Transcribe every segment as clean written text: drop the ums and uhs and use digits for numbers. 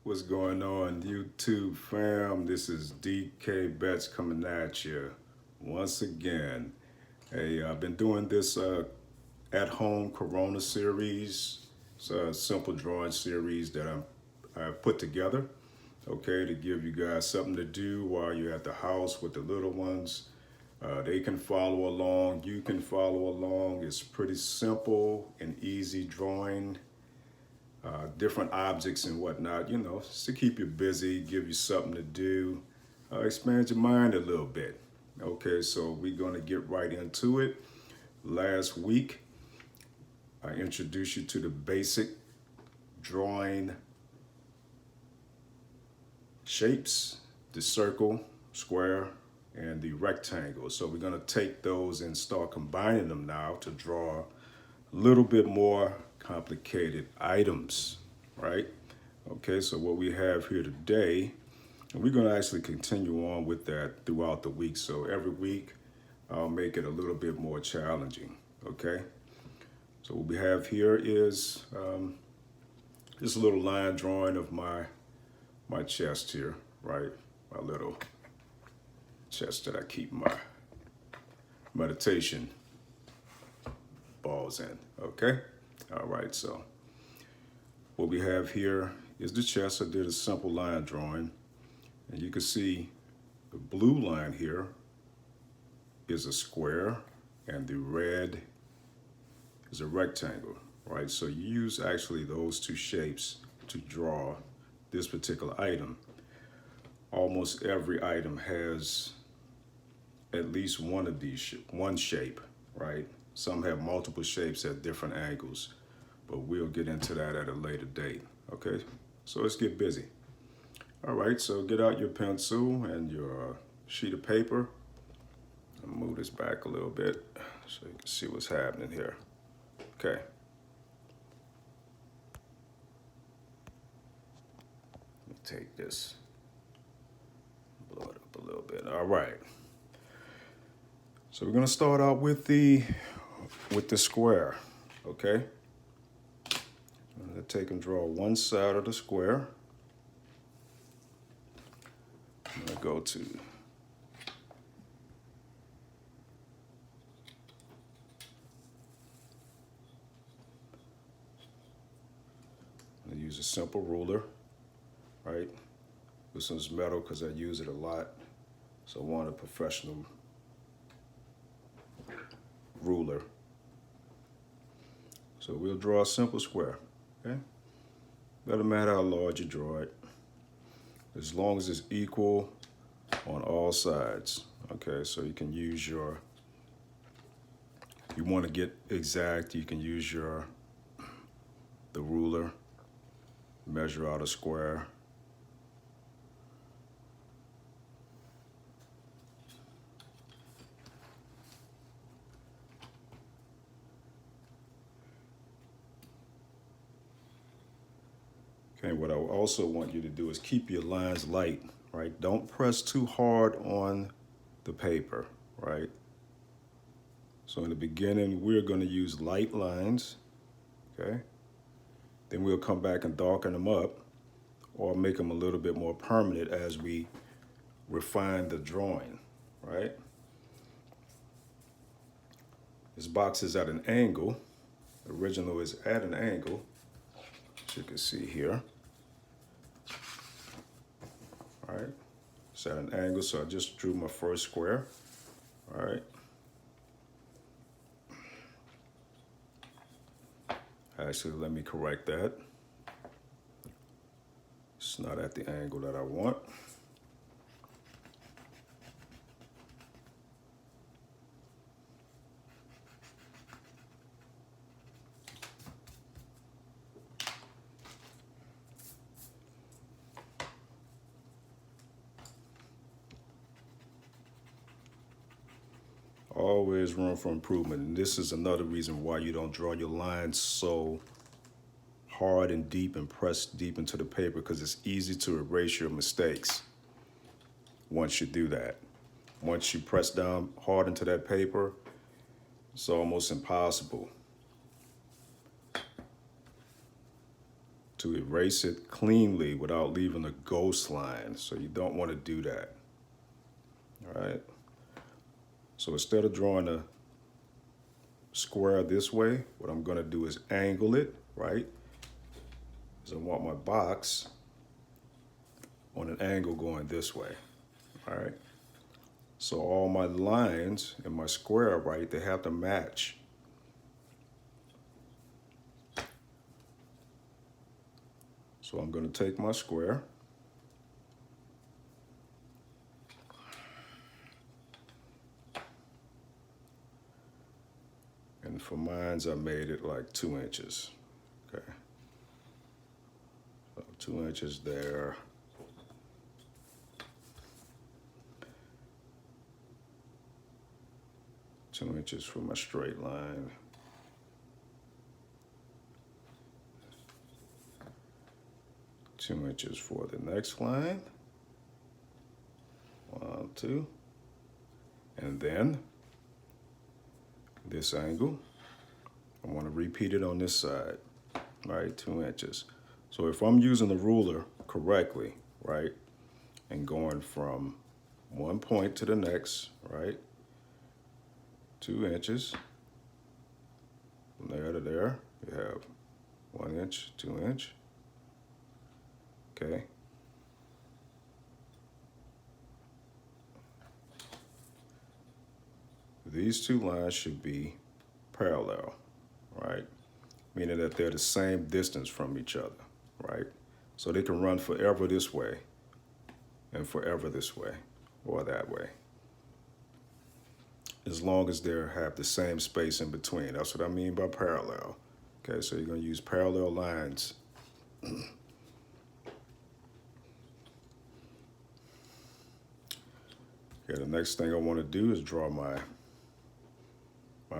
What's going on, YouTube fam? This is DK Betts coming at you once again. Hey, I've been doing this at home Corona series. It's a simple drawing series that I've put together, okay, to give you guys something to do while you're at the house with the little ones. They can follow along, you can follow along. It's pretty simple and easy drawing different objects and whatnot, just to keep you busy, give you something to do, expand your mind a little bit. Okay, so we're going to get right into it. Last week, I introduced you to the basic drawing shapes, the circle, square, and the rectangle. So we're going to take those and start combining them now to draw a little bit more complicated items, right? Okay, so what we have here today, and we're going to actually continue on with that throughout the week. So every week, I'll make it a little bit more challenging, okay? So what we have here is just a little line drawing of my chest here, right? My little chest that I keep my meditation balls in, okay? All right, so what we have here is the chest. I did a simple line drawing, and you can see the blue line here is a square, and the red is a rectangle, right? So you use actually those two shapes to draw this particular item. Almost every item has at least one of these, one shape, right? Some have multiple shapes at different angles, but we'll get into that at a later date, okay? So let's get busy. All right, so get out your pencil and your sheet of paper. I'll move this back a little bit so you can see what's happening here. Okay. Let me take this, blow it up a little bit. All right. So we're gonna start out with the square, okay? I'm gonna take and draw one side of the square. I'm gonna go to use a simple ruler, right? This one's metal because I use it a lot, so I want a professional ruler. So we'll draw a simple square, okay? Doesn't matter how large you draw it, as long as it's equal on all sides, okay? So you can use you want to get exact, you can use the ruler, measure out a square. Okay, what I also want you to do is keep your lines light, right? Don't press too hard on the paper, right? So in the beginning, we're going to use light lines, okay? Then we'll come back and darken them up or make them a little bit more permanent as we refine the drawing, right? This box is at an angle. The original is at an angle, as you can see here. All right, it's at an angle, so I just drew my first square. All right. Actually, let me correct that. It's not at the angle that I want. Always room for improvement. And this is another reason why you don't draw your lines so hard and deep and press deep into the paper, because it's easy to erase your mistakes once you do that. Once you press down hard into that paper, it's almost impossible to erase it cleanly without leaving a ghost line. So you don't want to do that. All right. So instead of drawing a square this way, what I'm going to do is angle it, right? Because I want my box on an angle going this way. All right. So all my lines in my square, right, they have to match. So I'm going to take my square, and for mines I made it like 2 inches. Okay. So 2 inches there. Two inches for my straight line. Two inches for the next line. 1, 2. And then this angle, I want to repeat it on this side, right? 2 inches. So if I'm using the ruler correctly, right, and going from one point to the next, right, 2 inches, from there to there, you have 1 inch, 2 inch, okay. These two lines should be parallel, right? Meaning that they're the same distance from each other, right? So they can run forever this way and forever this way or that way, as long as they have the same space in between. That's what I mean by parallel. Okay, so you're going to use parallel lines. Okay, the next thing I want to do is draw my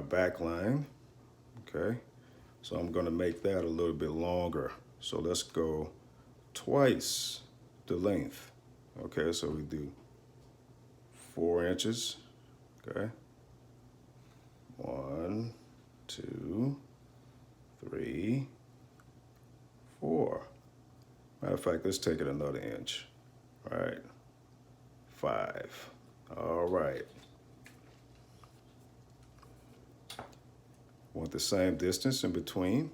back line. Okay, so I'm going to make that a little bit longer. So let's go twice the length. Okay, so we do 4 inches. Okay, 1, 2, 3, 4. Matter of fact, let's take it another inch. All right, 5. All right. Want the same distance in between.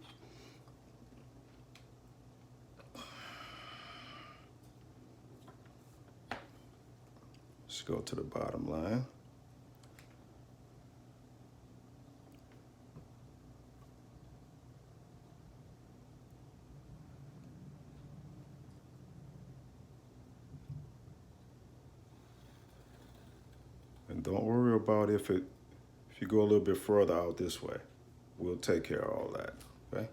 Let's go to the bottom line. And don't worry about if you go a little bit further out this way. We'll take care of all that, okay?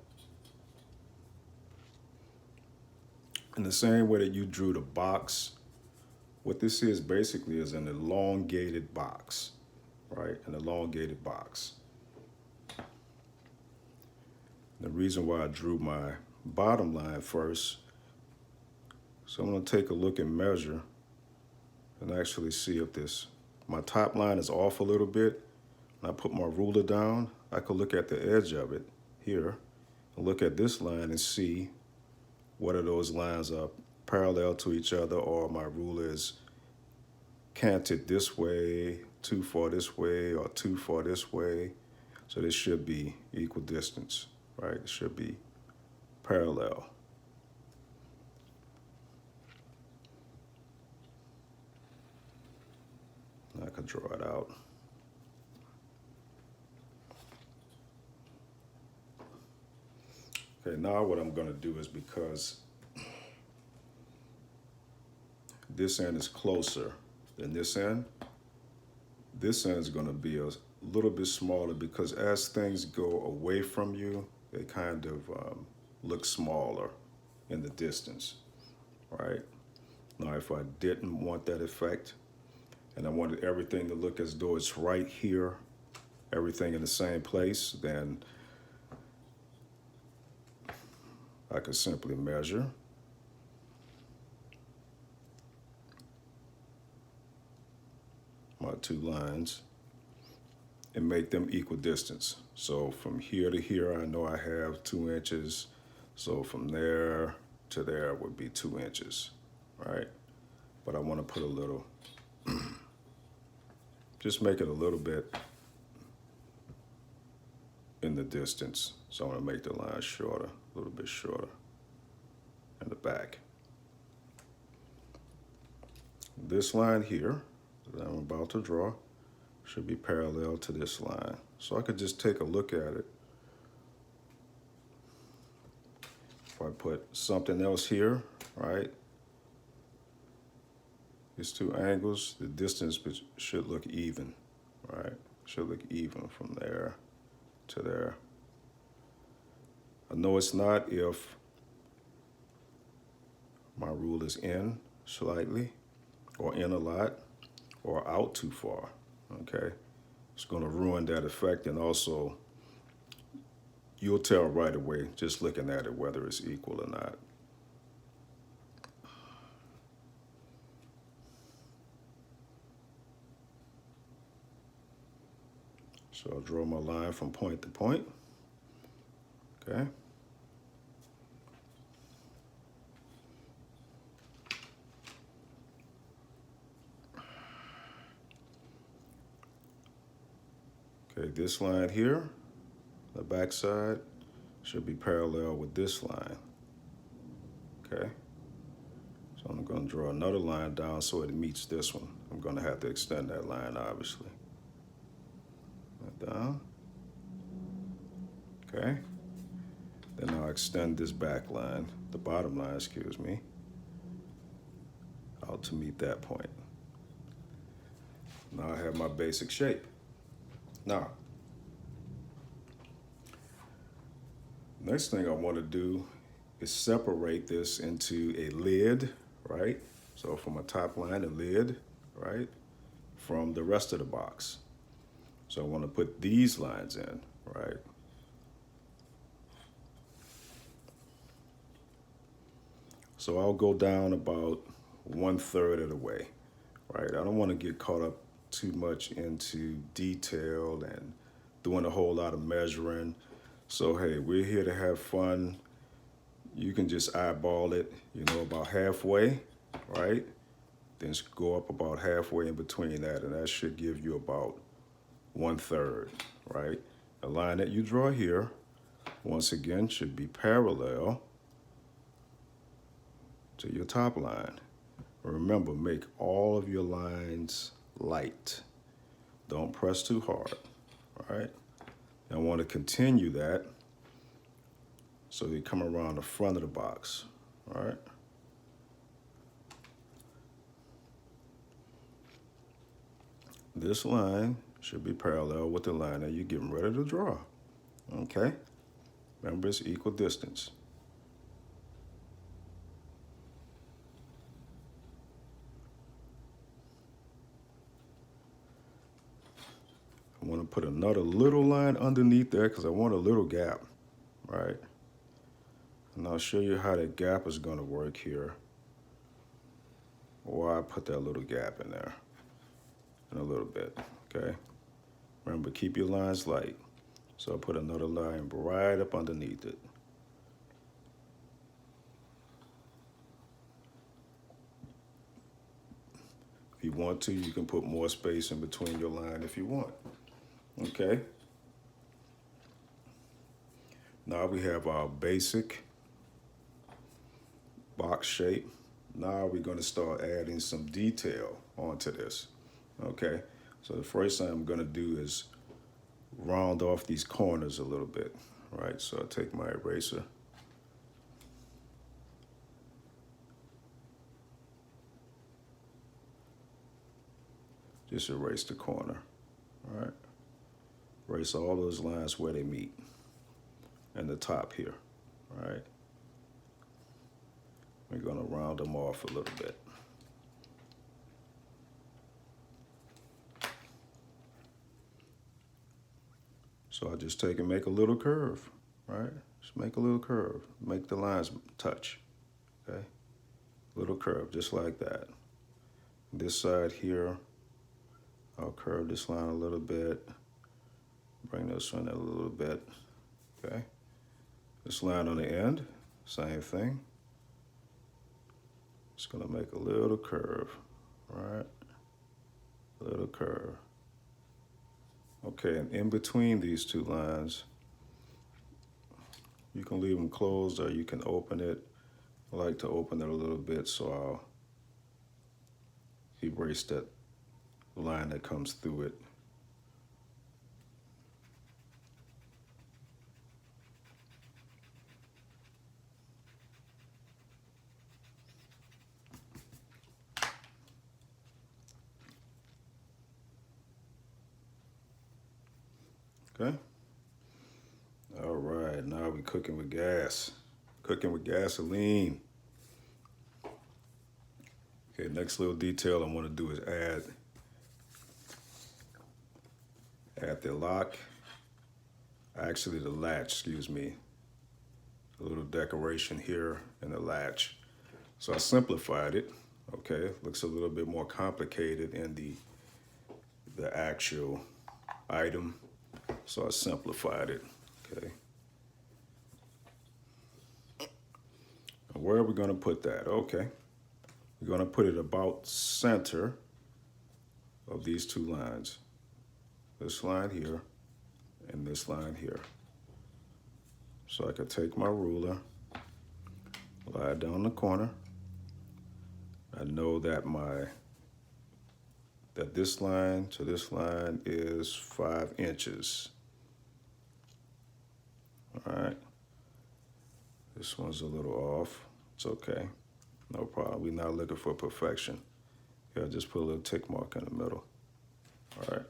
In the same way that you drew the box, what this is basically is an elongated box, right? An elongated box. The reason why I drew my bottom line first, so I'm gonna take a look and measure and actually see if my top line is off a little bit. When I put my ruler down, I could look at the edge of it here and look at this line and see whether those lines are parallel to each other or my ruler is canted this way, too far this way, or too far this way. So this should be equal distance, right? It should be parallel. I could draw it out. Okay, now what I'm going to do is, because this end is closer than this end is going to be a little bit smaller, because as things go away from you, they kind of look smaller in the distance, right? Now, if I didn't want that effect, and I wanted everything to look as though it's right here, everything in the same place, then I could simply measure. My two lines and make them equal distance. So from here to here, I know I have 2 inches. So from there to there would be 2 inches, right? But I want to put a little, just make it a little bit in the distance. So I'm going to make the line shorter, a little bit shorter in the back. This line here that I'm about to draw should be parallel to this line. So I could just take a look at it. If I put something else here, right? These 2 angles, the distance should look even, right? Should look even from there to there. I know it's not if my rule is in slightly, or in a lot, or out too far, okay? It's gonna ruin that effect, and also you'll tell right away just looking at it whether it's equal or not. So I'll draw my line from point to point, okay? Okay, this line here, the back side, should be parallel with this line, okay? So I'm gonna draw another line down so it meets this one. I'm gonna have to extend that line, obviously. Down, okay? Then I'll extend this back line, the bottom line, excuse me, out to meet that point. Now I have my basic shape. Now, next thing I want to do is separate this into a lid, right? So from a top line, a lid, right? From the rest of the box. So I want to put these lines in, right? So I'll go down about 1/3 of the way, right? I don't want to get caught up too much into detail and doing a whole lot of measuring. So hey, we're here to have fun. You can just eyeball it, about halfway, right? Then go up about halfway in between that, and that should give you about 1/3, right? The line that you draw here, once again, should be parallel to your top line. Remember, make all of your lines light. Don't press too hard, all right? I want to continue that so you come around the front of the box, all right? This line should be parallel with the line that you're getting ready to draw, okay? Remember, it's equal distance. I want to put another little line underneath there because I want a little gap, right? And I'll show you how that gap is going to work here. Or I put that little gap in there in a little bit, okay? Remember, keep your lines light. So I'll put another line right up underneath it. If you want to, you can put more space in between your line if you want. Okay. Now we have our basic box shape. Now we're going to start adding some detail onto this. Okay. So the first thing I'm going to do is round off these corners a little bit. Right. So I'll take my eraser. Just erase the corner. All right. Erase all those lines where they meet. And the top here. All right. We're going to round them off a little bit. So I just take and make a little curve, right? Just make a little curve. Make the lines touch, okay? Little curve, just like that. This side here, I'll curve this line a little bit. Bring this one in a little bit, okay? This line on the end, Same thing. Just gonna make a little curve, right? Little curve. Okay, and in between these two lines, you can leave them closed or you can open it. I like to open it a little bit, so I'll erase that line that comes through it. Okay. All right, now we're cooking with gas. Cooking with gasoline. Okay, next little detail I want to do is add the lock, actually the latch, excuse me. A little decoration here in the latch. So I simplified it, okay? Looks a little bit more complicated in the actual item. So I simplified it, okay? And where are we gonna put that? Okay, we're gonna put it about center of these two lines. This line here and this line here. So I could take my ruler, lie it down the corner. I know that this line to this line is 5 inches. All right. This one's a little off. It's okay. No problem. We're not looking for perfection. Yeah, just put a little tick mark in the middle. All right.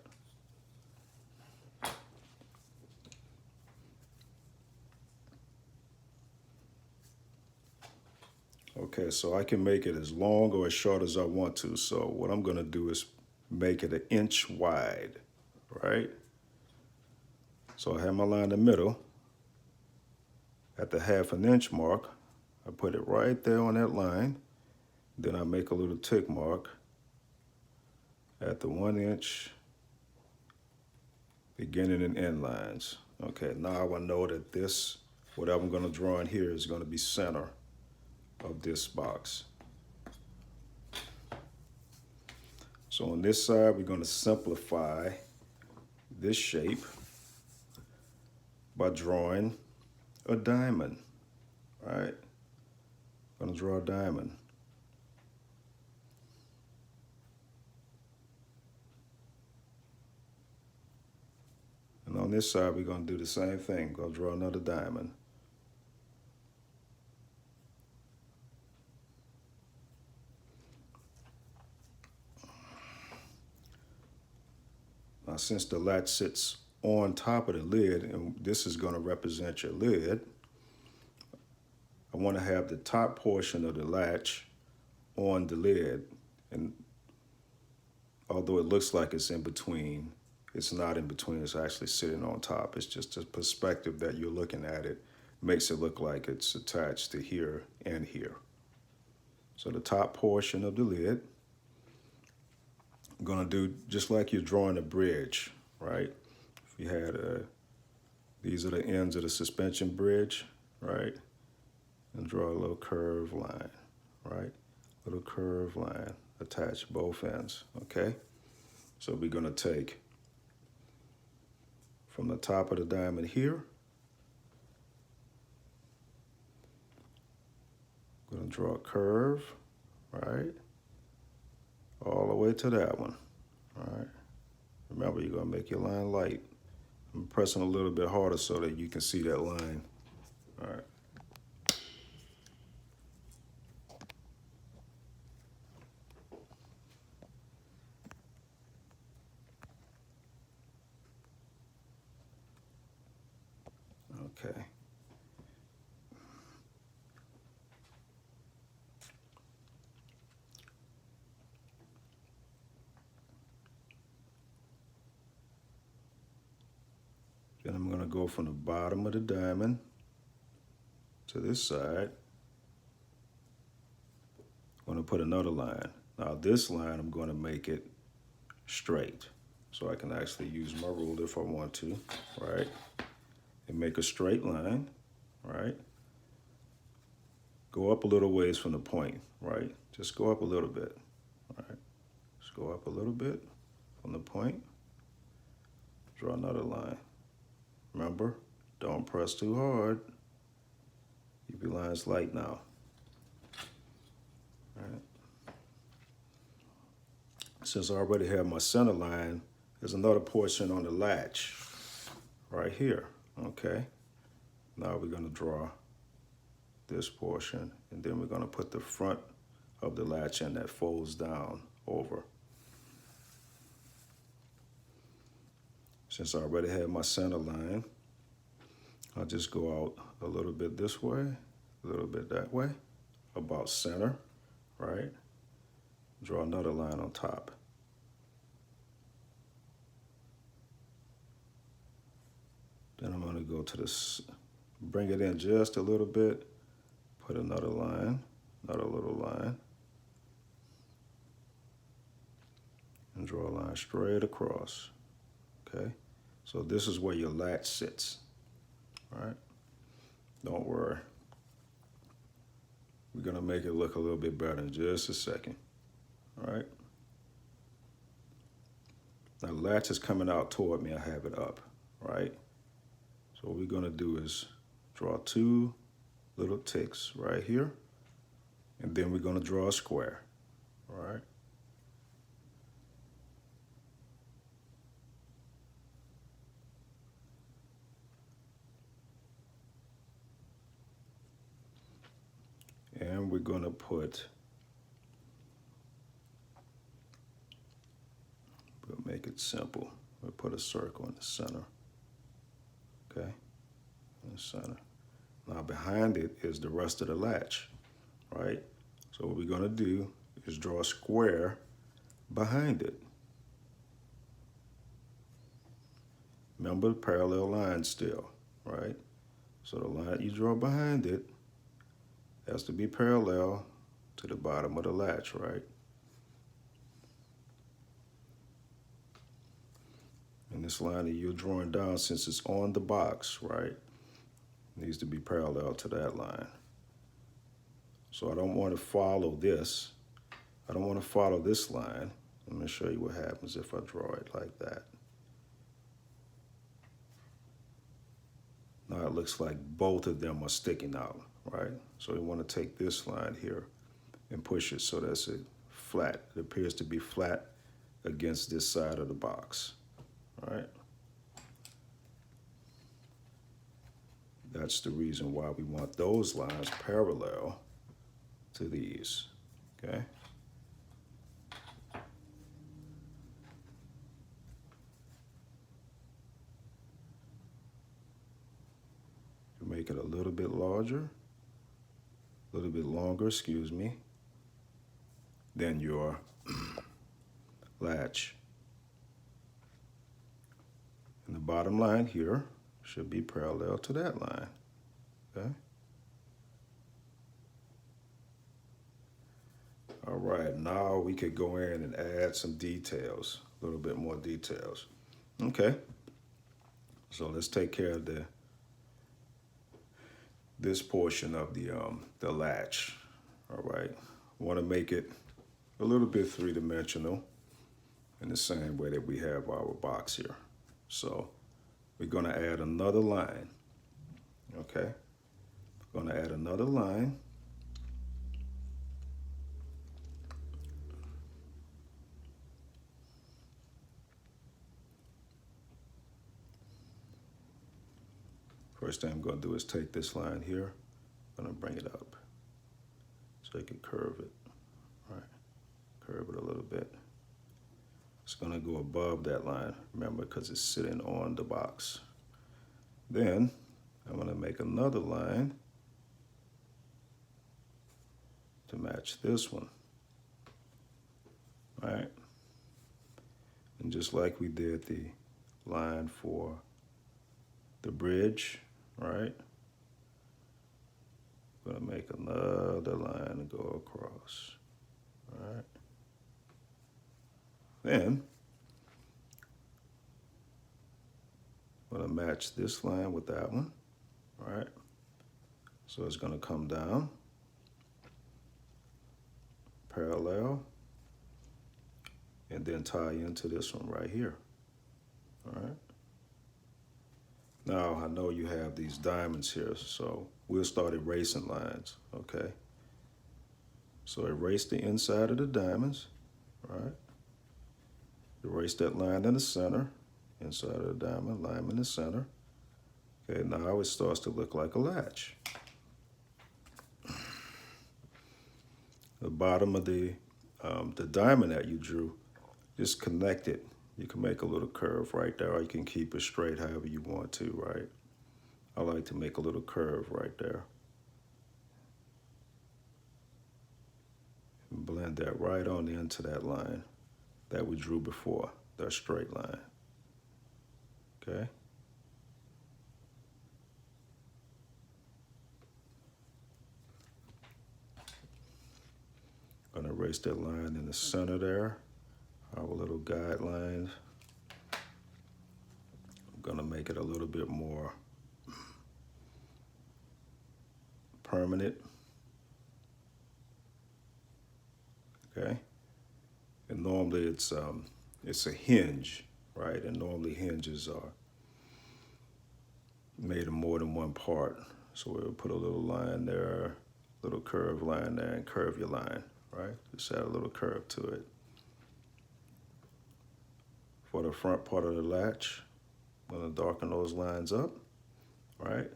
Okay, so I can make it as long or as short as I want to. So what I'm gonna do is make it 1 inch wide, right? So I have my line in the middle. At the 1/2 inch mark, I put it right there on that line. Then I make a little tick mark at the 1 inch beginning and end lines. Okay, now I know that this, whatever I'm gonna draw in here is gonna be center of this box. So on this side, we're gonna simplify this shape by drawing a diamond, right? I'm gonna draw a diamond. And on this side, we're gonna do the same thing. Go draw another diamond. Now, since the latch sits on top of the lid, and this is gonna represent your lid, I wanna have the top portion of the latch on the lid. And although it looks like it's in between, it's not in between, it's actually sitting on top. It's just a perspective that you're looking at it makes it look like it's attached to here and here. So the top portion of the lid, I'm gonna do just like you're drawing a bridge, right? If you had these are the ends of the suspension bridge, right? And draw a little curved line, right? Little curved line, attach both ends, okay? So we're gonna take from the top of the diamond here, I'm gonna draw a curve, right? All the way to that one, all right? Remember, you're gonna make your line light. I'm pressing a little bit harder so that you can see that line, all right? Okay. Then I'm gonna go from the bottom of the diamond to this side. I'm gonna put another line. Now this line, I'm gonna make it straight. So I can actually use my ruler if I want to, right? And make a straight line, right? go up a little ways from the point, right? Just go up a little bit, right? Just go up a little bit from the point. Draw another line. Remember, don't press too hard. Keep your lines light now. All right. Since I already have my center line, there's another portion on the latch right here, okay? Now we're gonna draw this portion, and then we're gonna put the front of the latch in that folds down over. Since I already have my center line, I'll just go out a little bit this way, a little bit that way, about center, right? Draw another line on top. Then I'm gonna go to this, bring it in just a little bit, put another line, another little line, and draw a line straight across, okay? So this is where your latch sits, all right? Don't worry. We're gonna make it look a little bit better in just a second, all right? Now the latch is coming out toward me, I have it up, right? So what we're gonna do is draw two little ticks right here, and then we're gonna draw a square, all right? And we're gonna we'll make it simple. We'll put a circle in the center, okay? In the center. Now behind it is the rest of the latch, right? So what we're gonna do is draw a square behind it. Remember the parallel line still, right? So the line you draw behind it has to be parallel to the bottom of the latch, right? And this line that you're drawing down, since it's on the box, right, needs to be parallel to that line. So I don't want to follow this. I don't want to follow this line. Let me show you what happens if I draw it like that. Now it looks like both of them are sticking out, right? So we want to take this line here and push it so that's it flat. It appears to be flat against this side of the box, all right? That's the reason why we want those lines parallel to these, okay? You make it a little bit larger, a little bit longer, excuse me, than your latch. And the bottom line here should be parallel to that line, okay? All right, now we could go in and add some details, a little bit more details. Okay, so let's take care of this portion of the latch, all right? Want to make it a little bit three-dimensional in the same way that we have our box here. So we're gonna add another line, okay? We're gonna add another line. First thing I'm gonna do is take this line here, I'm gonna bring it up so I can curve it, all right? Curve it a little bit. It's gonna go above that line, remember, because it's sitting on the box. Then I'm gonna make another line to match this one, all right? And just like we did the line for the bridge, right? I'm gonna make another line and go across, all right? Then I'm gonna match this line with that one, all right? So it's gonna come down, then tie into this one right here. All right. Now I know you have these diamonds here, so we'll start erasing lines, okay? So erase the inside of the diamonds, right? Erase that line in the center, inside of the diamond, line in the center. Okay, now it starts to look like a latch. The bottom of the diamond that you drew, just connect it. You can make a little curve right there, or you can keep it straight however you want to, right? I like to make a little curve right there. And blend that right on into that line that we drew before, that straight line. Okay? Gonna erase that line in the center there, our little guidelines. I'm gonna make it a little bit more permanent. Okay? And normally it's a hinge, right? And normally hinges are made of more than one part. So we'll put a little line there, little curved line there, and curve your line, right? Just add a little curve to it. For the front part of the latch, I'm gonna darken those lines up, right?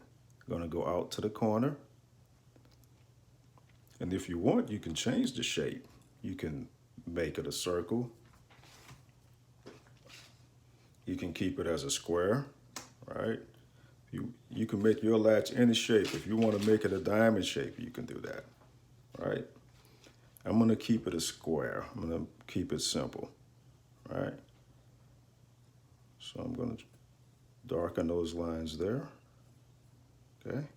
Gonna go out to the corner. And if you want, you can change the shape. You can make it a circle. You can keep it as a square, right? You can make your latch any shape. If you want to make it a diamond shape, you can do that, right? I'm gonna keep it a square. I'm gonna keep it simple, right? So I'm gonna darken those lines there, okay?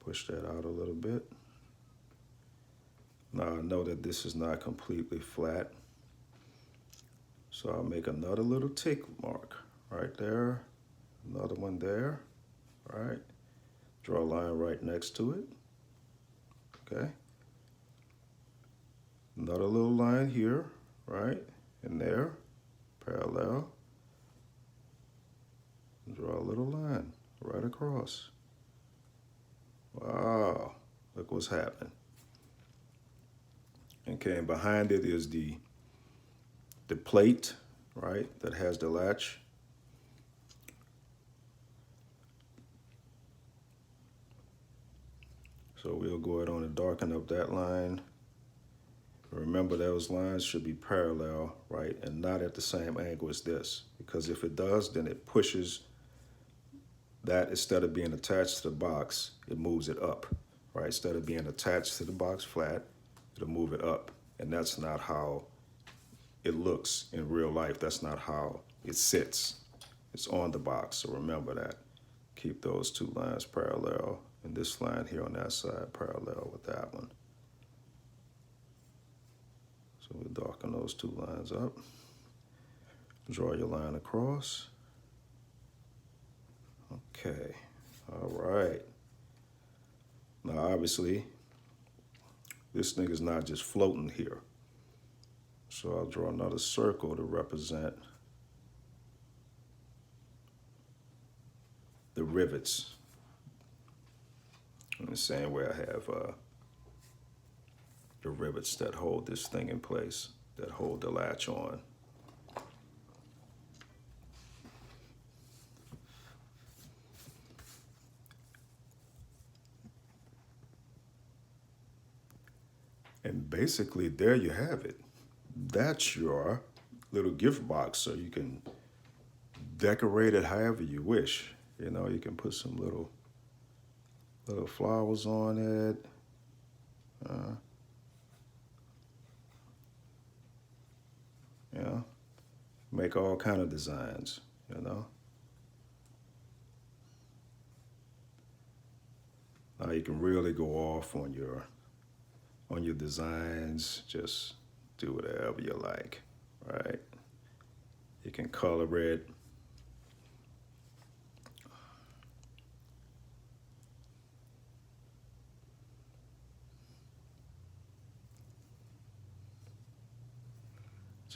Push that out a little bit. Now I know that this is not completely flat, so I'll make another little tick mark right there, another one there, right? Draw a line right next to it, okay? Another little line here, right? And there, parallel. Draw a little line right across. Wow, look what's happening. Okay, and behind it is the plate, right, that has the latch. So we'll go ahead on and darken up that line. Remember, those lines should be parallel, right, and not at the same angle as this, because if it does, then it pushes that, instead of being attached to the box, it moves it up, right? Instead of being attached to the box flat, it'll move it up. And that's not how it looks in real life. That's not how it sits. It's on the box, so remember that. Keep those two lines parallel, and this line here on that side parallel with that one. So we darken those two lines up. Draw your line across. Okay, all right. Now obviously, this thing is not just floating here. So I'll draw another circle to represent the rivets. In the same way I have the rivets that hold this thing in place, that hold the latch on. And basically, there you have it. That's your little gift box, so you can decorate it however you wish. You know, you can put some little flowers on it. You know, make all kind of designs, you know. Now you can really go off on your designs. Just do whatever you like, right? You can color it.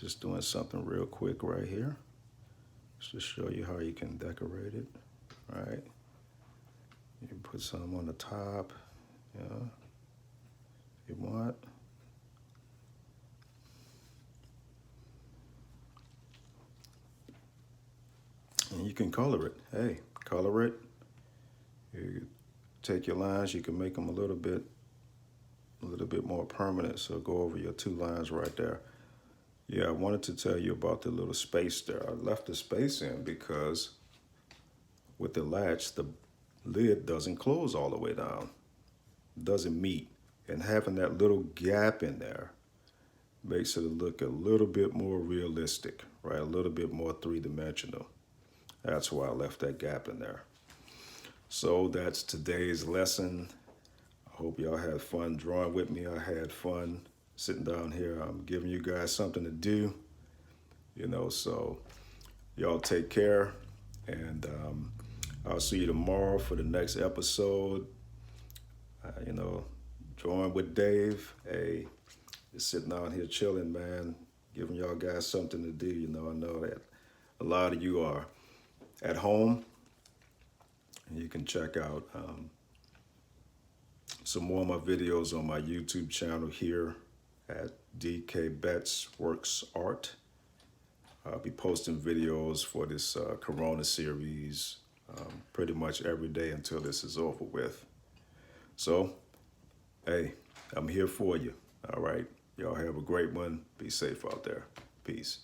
Just doing something real quick right here. Just to show you how you can decorate it. All right. You can put some on the top, yeah, if you want. And you can color it. Hey, color it. You take your lines, you can make them a little bit more permanent. So go over your 2 lines right there. Yeah, I wanted to tell you about the little space there. I left the space in because with the latch, the lid doesn't close all the way down. Doesn't meet. And having that little gap in there makes it look a little bit more realistic, right? A little bit more 3-dimensional. That's why I left that gap in there. So that's today's lesson. I hope y'all had fun drawing with me. I had fun sitting down here. I'm giving you guys something to do, so y'all take care. And I'll see you tomorrow for the next episode. Drawing with Dave. Hey, just sitting out here chilling, man. Giving y'all guys something to do. I know that a lot of you are at home. And you can check out some more of my videos on my YouTube channel here at DK Betts Works Art. I'll be posting videos for this Corona series pretty much every day until this is over with. So, hey, I'm here for you. All right. Y'all have a great one. Be safe out there. Peace.